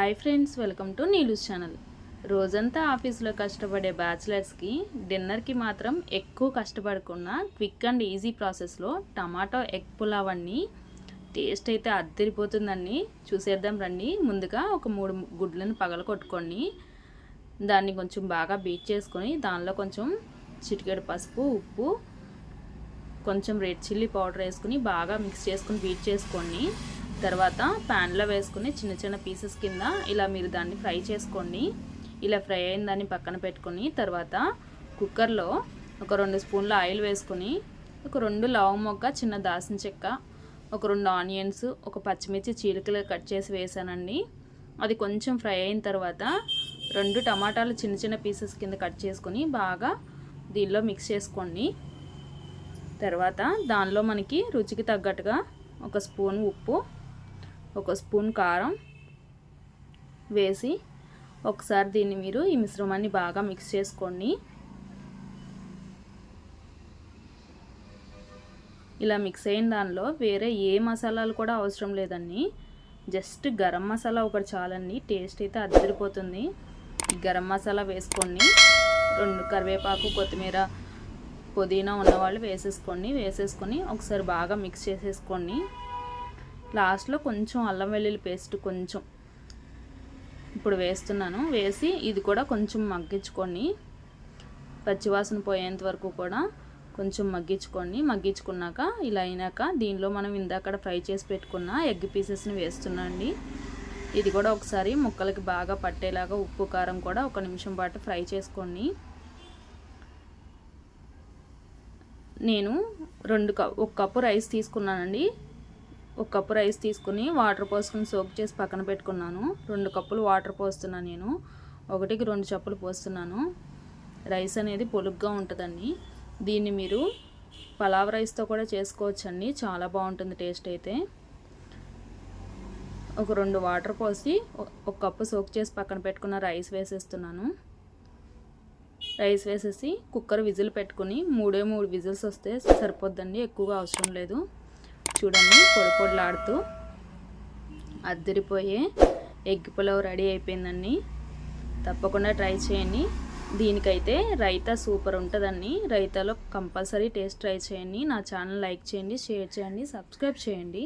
Hi friends, welcome to Neelu's channel. రోజంతా ఆఫీస్లో కష్టపడే బ్యాచిలర్స్కి డిన్నర్కి మాత్రం ఎక్కువ కష్టపడకుండా క్విక్ అండ్ ఈజీ ప్రాసెస్లో టమాటో ఎగ్ పులావ్ అన్ని టేస్ట్ అయితే అద్దరిపోతుందండి. చూసేద్దాం రండి. ముందుగా ఒక 3 గుడ్లను పగలగొట్టుకొని దాన్ని కొంచెం బాగా బీట్ చేసుకొని దానిలో కొంచెం చిటికెడు పసుపు, ఉప్పు, కొంచెం రెడ్ చిల్లీ పౌడర్ వేసుకుని బాగా మిక్స్ చేసుకుని బీట్ చేసుకొని తర్వాత ప్యాన్లో వేసుకుని చిన్న చిన్న పీసెస్ కింద ఇలా మీరు దాన్ని ఫ్రై చేసుకోండి. ఇలా ఫ్రై అయిన దాన్ని పక్కన పెట్టుకొని తర్వాత కుక్కర్లో ఒక 2 స్పూన్ల ఆయిల్ వేసుకొని ఒక 2 లవంగ మొగ్గ, చిన్న దాల్చిన చెక్క, ఒక 2 ఆనియన్స్, ఒక పచ్చిమిర్చి చీలికలు కట్ చేసి వేసానండి. అది కొంచెం ఫ్రై అయిన తర్వాత 2 టమాటాలు చిన్న చిన్న పీసెస్ కింద కట్ చేసుకొని బాగా దీనిలో మిక్స్ చేసుకోండి. తర్వాత దానిలో మనకి రుచికి తగ్గట్టుగా ఒక స్పూన్ ఉప్పు, ఒక స్పూన్ కారం వేసి ఒకసారి దీన్ని మీరు ఈ మిశ్రమాన్ని బాగా మిక్స్ చేసుకోండి. ఇలా మిక్స్ అయిన దానిలో వేరే ఏ మసాలాలు కూడా అవసరం లేదండి. జస్ట్ గరం మసాలా ఒకటి చాలండి. టేస్ట్ అయితే అద్దరిపోతుంది. గరం మసాలా వేసుకోండి. 2 కరివేపాకు, కొత్తిమీర, పుదీనా ఉన్నవాళ్ళు వేసేసుకొని ఒకసారి బాగా మిక్స్ చేసేసుకోండి. లాస్ట్లో కొంచెం అల్లం వెల్లుల్లి పేస్ట్ కొంచెం ఇప్పుడు వేస్తున్నాను. వేసి ఇది కూడా కొంచెం మగ్గించుకొని పచ్చివాసన పోయేంత వరకు కూడా కొంచెం మగ్గించుకున్నాక ఇలా అయినాక దీనిలో మనం ఇందాక ఫ్రై చేసి పెట్టుకున్న ఎగ్ పీసెస్ని వేస్తున్నాండి. ఇది కూడా ఒకసారి ముక్కలకి బాగా పట్టేలాగా ఉప్పు కారం కూడా 1 నిమిషం పాటు ఫ్రై చేసుకోండి. నేను 1 కప్పు రైస్ తీసుకున్నానండి. 1 కప్పు రైస్ తీసుకుని వాటర్ పోసుకుని సోక్ చేసి పక్కన పెట్టుకున్నాను. 2 కప్పులు వాటర్ పోస్తున్నాను. నేను 1కి 2 కప్పులు పోస్తున్నాను. రైస్ అనేది పొలుగ్గా ఉంటుందండి. దీన్ని మీరు పలావ్ రైస్తో కూడా చేసుకోవచ్చండి. చాలా బాగుంటుంది టేస్ట్ అయితే. ఒక 2 వాటర్ పోసి 1 కప్పు సోక్ చేసి పక్కన పెట్టుకున్న రైస్ వేసేస్తున్నాను. రైస్ వేసేసి కుక్కర్ విజిల్ పెట్టుకుని 3 విజిల్స్ వస్తే సరిపోద్దండి. ఎక్కువగా అవసరం లేదు. చూడండి, పొడిలాడుతూ అద్దరిపోయే ఎగ్ పులావ్ రెడీ అయిపోయిందండి. తప్పకుండా ట్రై చేయండి. దీనికైతే రైతా సూపర్ ఉంటుందండి. రైతాలో కంపల్సరీ టేస్ట్ ట్రై చేయండి. నా ఛానల్ లైక్ చేయండి, షేర్ చేయండి, సబ్స్క్రైబ్ చేయండి.